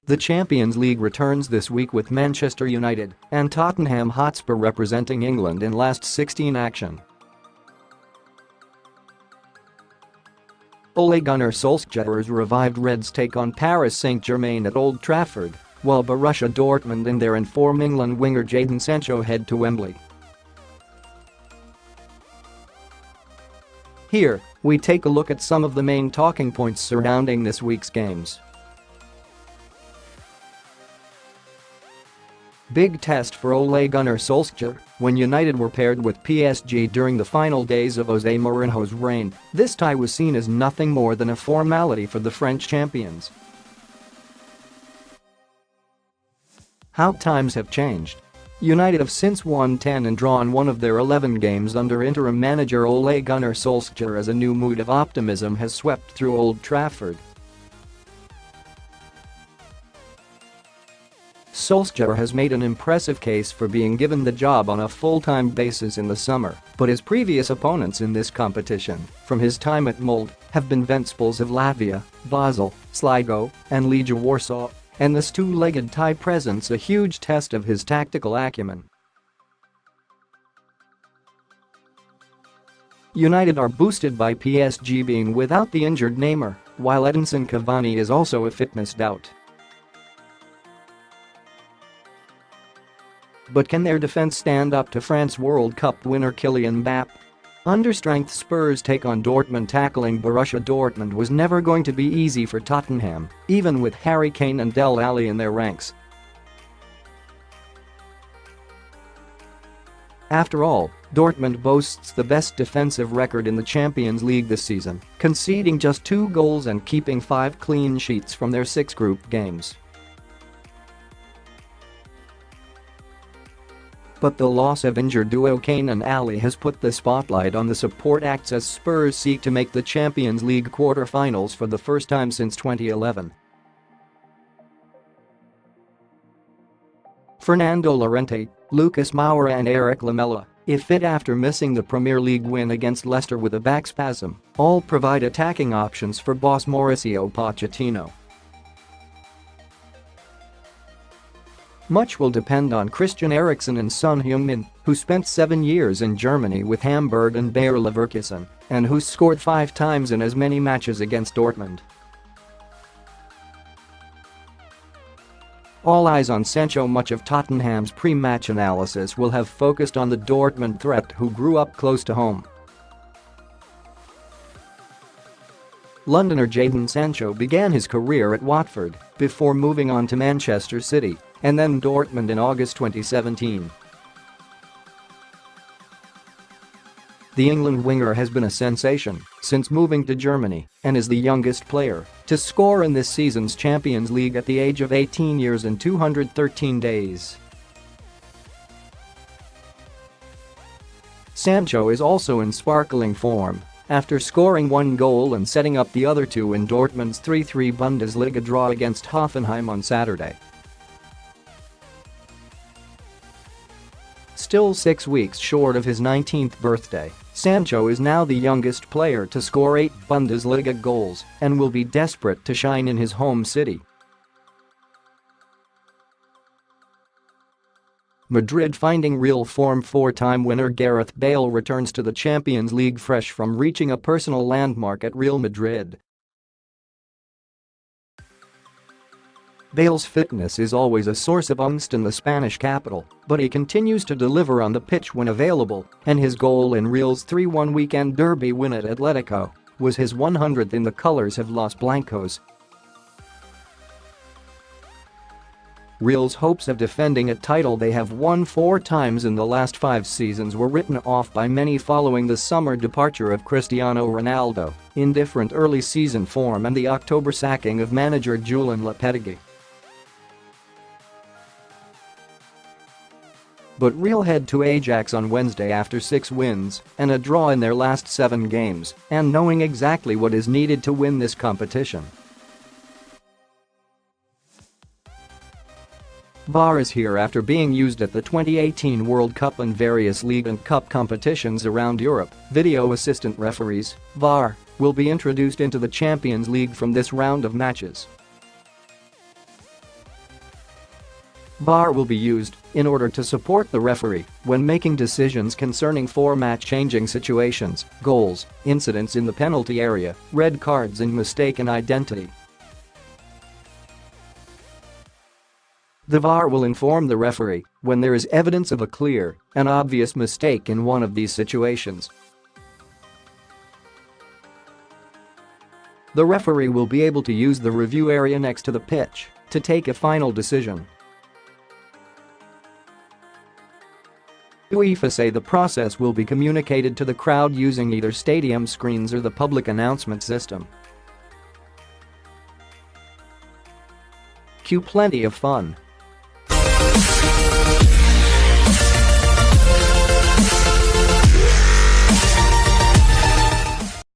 The Champions League returns this week with Manchester United and Tottenham Hotspur representing England in last 16 action. Ole Gunnar Solskjaer's revived Reds take on Paris St Germain at Old Trafford, while Borussia Dortmund and their informed England winger Jadon Sancho head to Wembley. Here, we take a look at some of the main talking points surrounding this week's games. Big test for Ole Gunnar Solskjaer when United were paired with PSG during the final days of Jose Mourinho's reign. This tie was seen as nothing more than a formality for the French champions. How times have changed. United have since won 10 and drawn one of their 11 games under interim manager Ole Gunnar Solskjaer as a new mood of optimism has swept through Old Trafford. Solskjaer has made an impressive case for being given the job on a full-time basis in the summer, but his previous opponents in this competition, from his time at Molde, have been Ventspils of Latvia, Basel, Sligo and Legia Warsaw, and this two-legged tie presents a huge test of his tactical acumen. United are boosted by PSG being without the injured Neymar, while Edinson Cavani is also a fitness doubt. But can their defense stand up to France World Cup winner Kylian Mbappe? Understrength Spurs take on Dortmund tackling Borussia Dortmund was never going to be easy for Tottenham, even with Kane and Dele in their ranks. After all, Dortmund boasts the best defensive record in the Champions League this season, conceding just 2 goals and keeping 5 clean sheets from their 6 group games. But the loss of injured duo Kane and Alli has put the spotlight on the support acts as Spurs seek to make the Champions League quarter-finals for the first time since 2011. Fernando Llorente, Moura and Erik Lamela, if fit after missing the Premier League win against Leicester with a back spasm, all provide attacking options for boss Mauricio Pochettino. Much will depend on Christian Eriksen and son Heung-min, who spent 7 years in Germany with Hamburg and Bayer Leverkusen, and who scored 5 times in as many matches against Dortmund. All eyes on Sancho. Much of Tottenham's pre-match analysis will have focused on the Dortmund threat who grew up close to home. Londoner Jadon Sancho began his career at Watford before moving on to Manchester City and then Dortmund in August 2017. The England winger has been a sensation since moving to Germany and is the youngest player to score in this season's Champions League at the age of 18 years and 213 days. Sancho is also in sparkling form after scoring 1 goal and setting up the other 2 in Dortmund's 3-3 Bundesliga draw against Hoffenheim on Saturday. Still 6 weeks short of his 19th birthday, Sancho is now the youngest player to score 8 Bundesliga goals and will be desperate to shine in his home city. Madrid finding real form. 4-time winner Gareth Bale returns to the Champions League fresh from reaching a personal landmark at Real Madrid. Bale's fitness is always a source of angst in the Spanish capital, but he continues to deliver on the pitch when available, and his goal in Real's 3-1 weekend derby win at Atletico was his 100th in the colours of Los Blancos. Real's hopes of defending a title they have won 4 times in the last 5 seasons were written off by many following the summer departure of Cristiano Ronaldo, indifferent early season form and the October sacking of manager Julen Lopetegui. But Real head to Ajax on Wednesday after 6 wins and a draw in their last 7 games and knowing exactly what is needed to win this competition. VAR is here after being used at the 2018 World Cup and various league and cup competitions around Europe. Video assistant referees, VAR, will be introduced into the Champions League from this round of matches. VAR will be used in order to support the referee when making decisions concerning format-changing situations, goals, incidents in the penalty area, red cards and mistaken identity. The VAR will inform the referee when there is evidence of a clear and obvious mistake in one of these situations. The referee will be able to use the review area next to the pitch to take a final decision. UEFA say the process will be communicated to the crowd using either stadium screens or the public announcement system. Cue plenty of fun.